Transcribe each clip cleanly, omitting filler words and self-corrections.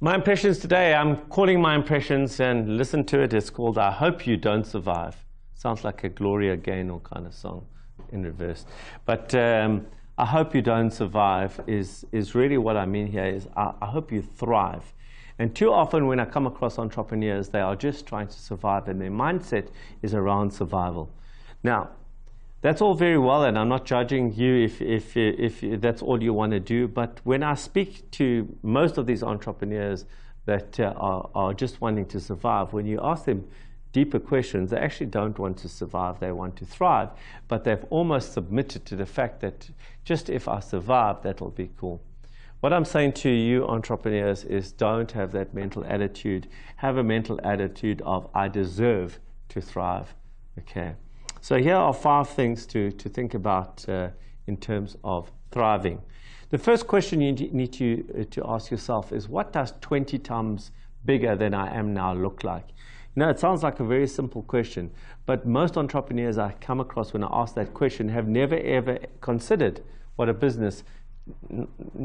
My impressions today, I'm calling my impressions and listen to it. It's called I Hope You Don't Survive. Sounds like a Gloria Gaynor kind of song in reverse. But I hope you don't survive is really what I mean here is I hope you thrive. And too often when I come across entrepreneurs, they are just trying to survive and their mindset is around survival. Now, that's all very well, and I'm not judging you if that's all you want to do. But when I speak to most of these entrepreneurs that are just wanting to survive, when you ask them deeper questions, they actually don't want to survive, they want to thrive. But they've almost submitted to the fact that just if I survive, that'll be cool. What I'm saying to you entrepreneurs is don't have that mental attitude. Have a mental attitude of I deserve to thrive. Okay. So here are 5 things to think about in terms of thriving. The first question you need to ask yourself is, what does 20 times bigger than I am now look like? You know, it sounds like a very simple question, but most entrepreneurs I come across when I ask that question have never ever considered what a business,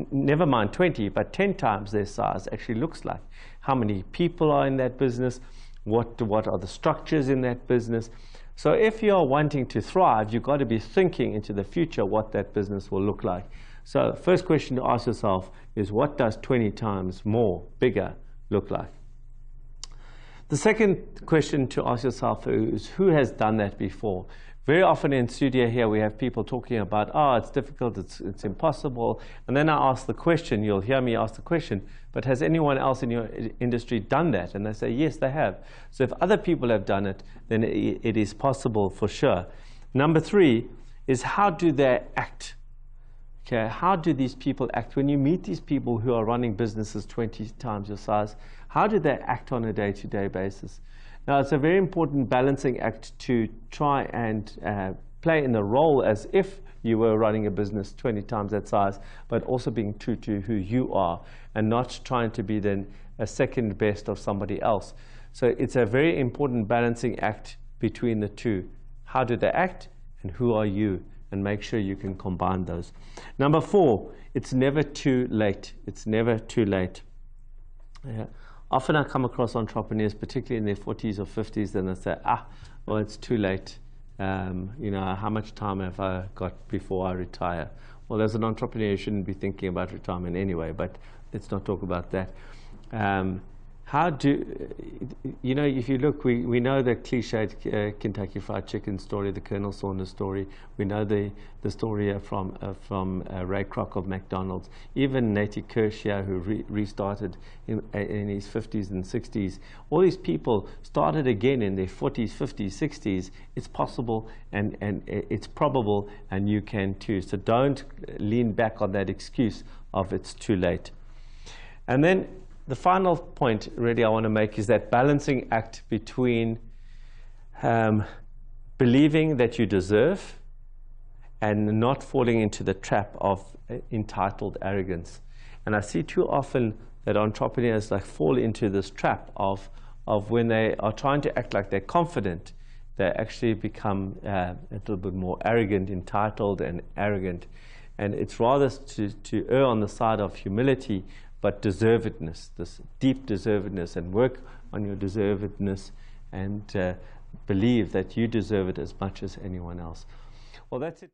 never mind 20, but 10 times their size actually looks like. How many people are in that business? What are the structures in that business? So if you're wanting to thrive, you've got to be thinking into the future what that business will look like. So first question to ask yourself is, what does 20 times more, bigger, look like? The second question to ask yourself is, who has done that before? Very often in studio here, we have people talking about, oh, it's difficult, it's impossible. And then I ask the question, you'll hear me ask the question, but has anyone else in your industry done that? And they say, yes, they have. So if other people have done it, then it is possible for sure. Number 3 is, how do they act? Okay, how do these people act? When you meet these people who are running businesses 20 times your size, how do they act on a day-to-day basis? Now, it's a very important balancing act to try and play in the role as if you were running a business 20 times that size, but also being true to who you are and not trying to be then a second best of somebody else. So it's a very important balancing act between the two. How do they act and who are you? And make sure you can combine those. Number 4, it's never too late. It's never too late. Yeah. Often I come across entrepreneurs, particularly in their 40s or 50s, and they say, well, it's too late. You know, how much time have I got before I retire? Well, as an entrepreneur, you shouldn't be thinking about retirement anyway, but let's not talk about that. How do, you know, if you look, we know the cliched Kentucky Fried Chicken story, the Colonel Sanders story. We know the story from Ray Kroc of McDonald's. Even Natie Kirsch here, who restarted in his 50s and 60s. All these people started again in their 40s, 50s, 60s. It's possible and it's probable, and you can too. So don't lean back on that excuse of it's too late. And then the final point really I want to make is that balancing act between believing that you deserve and not falling into the trap of entitled arrogance. And I see too often that entrepreneurs fall into this trap of when they are trying to act like they're confident, they actually become a little bit more arrogant, entitled and arrogant. And it's rather to err on the side of humility, but deservedness, this deep deservedness, and work on your deservedness and believe that you deserve it as much as anyone else. Well, that's it.